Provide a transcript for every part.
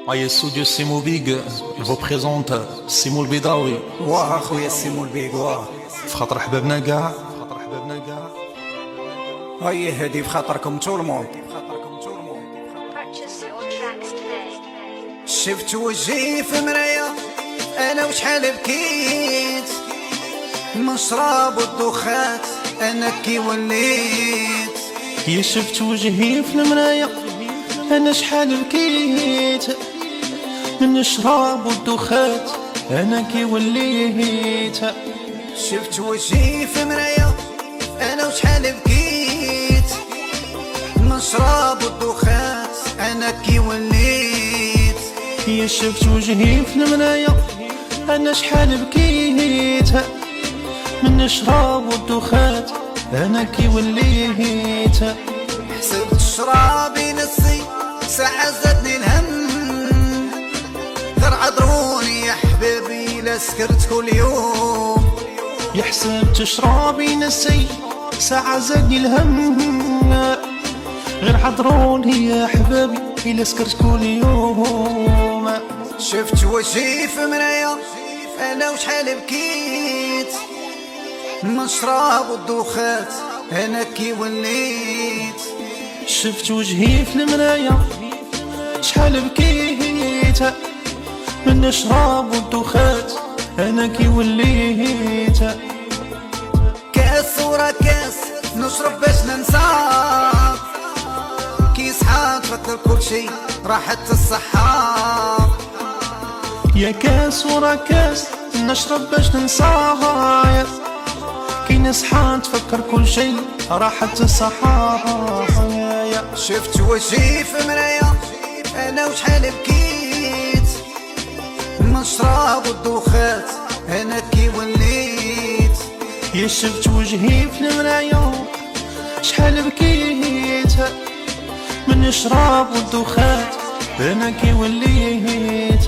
Aïe studio Simo Big représente Simo البيضاوي. واه اخويا سيمو البيك واه فخاطر حبابنا كاع. هاي هادي بخاطركم تو الموند. Purchase your tracks today. شفت وجهي في مرايا انا وشحال بكيت من شراب والدخات انا كي وليت. يا شفت وجهي في المرايا انا شحال بكيت من الشراب والدخات انا كي وليت. شفت وجهي في مرايا انا وشحال بكيت من شراب والدخات انا كي وليت. يا شفت وجهي في المرايا انا شحال بكيت من الشراب والدخات انا كي وليت. حسبت شرابي نسي ساعة زادني الهم غير عذروني يا حبيبي لا سكرت كل يوم. يحسب شرابي نسي ساعة زادني الهم غير حضروني يا حبابي إلا سكرت كل يوم. شفت وجهي في مرايا انا وشحال بكيت من شراب والدخات انا كي وليت. شفت وجهي في المرايا شحال بكيت من الشراب والدخات انا كي وليت. كاس ورا كاس نشرب باش ننسى كي صحات فكر كل شي راحت الصحة. يا كاس ورا كاس نشرب باش ننساها كي نصحى تفكر كل شيء راحت الصحة. شفت وجهي في مرايا انا وشحال بكيت من شراب والدخات انا كي وليت. يا شفت وجهي في المرايا شحال بكيت من الشراب والدخات انا كي وليت.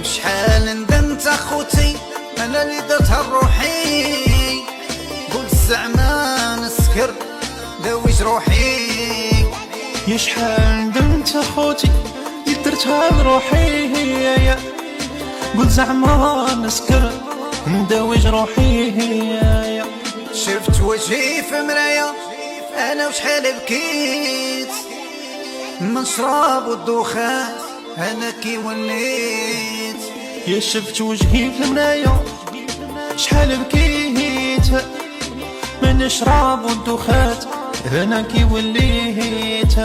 شحال ندمت اخوتي انا اللي درتها لروحي قلت زعما نسكر داوي جروحي. يا شحال ندمت اخوتي اللي درتها لروحي قلت زعما نسكر نداوي جروحي. شفت وجهي في مرايا انا وشحال بكيت من شراب والدخان انا كي وليت. يا شفت وجهي في المرايا شحال بكيت من الشراب والدخات انا كي وليت.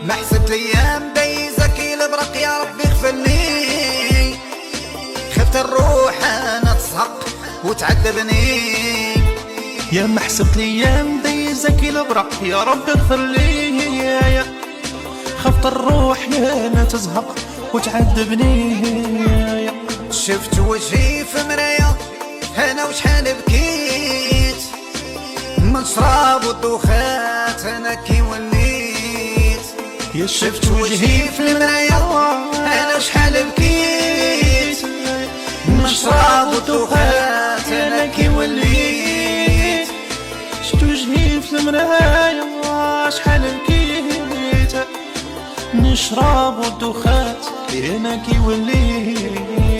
ما حسبت الايام دايزة كي البرق يا ربي اغفرلي خفت الروح انا تزهق وتعذبني. يا ما حسبت الايام دايزة كي البرق يا ربي اغفر لي خفت الروح يا انا تزهق وتعذبني. شفت وجهي في مرايا انا وشحال بكيت من شراب والدخات انا كي وليت. يا شفت وجهي في المرايا انا وشحال بكيت من شراب والدخات انا كي وليت. شفت وجهي في المرايا شحال بكيت من الشراب والدخات انا كي وليت.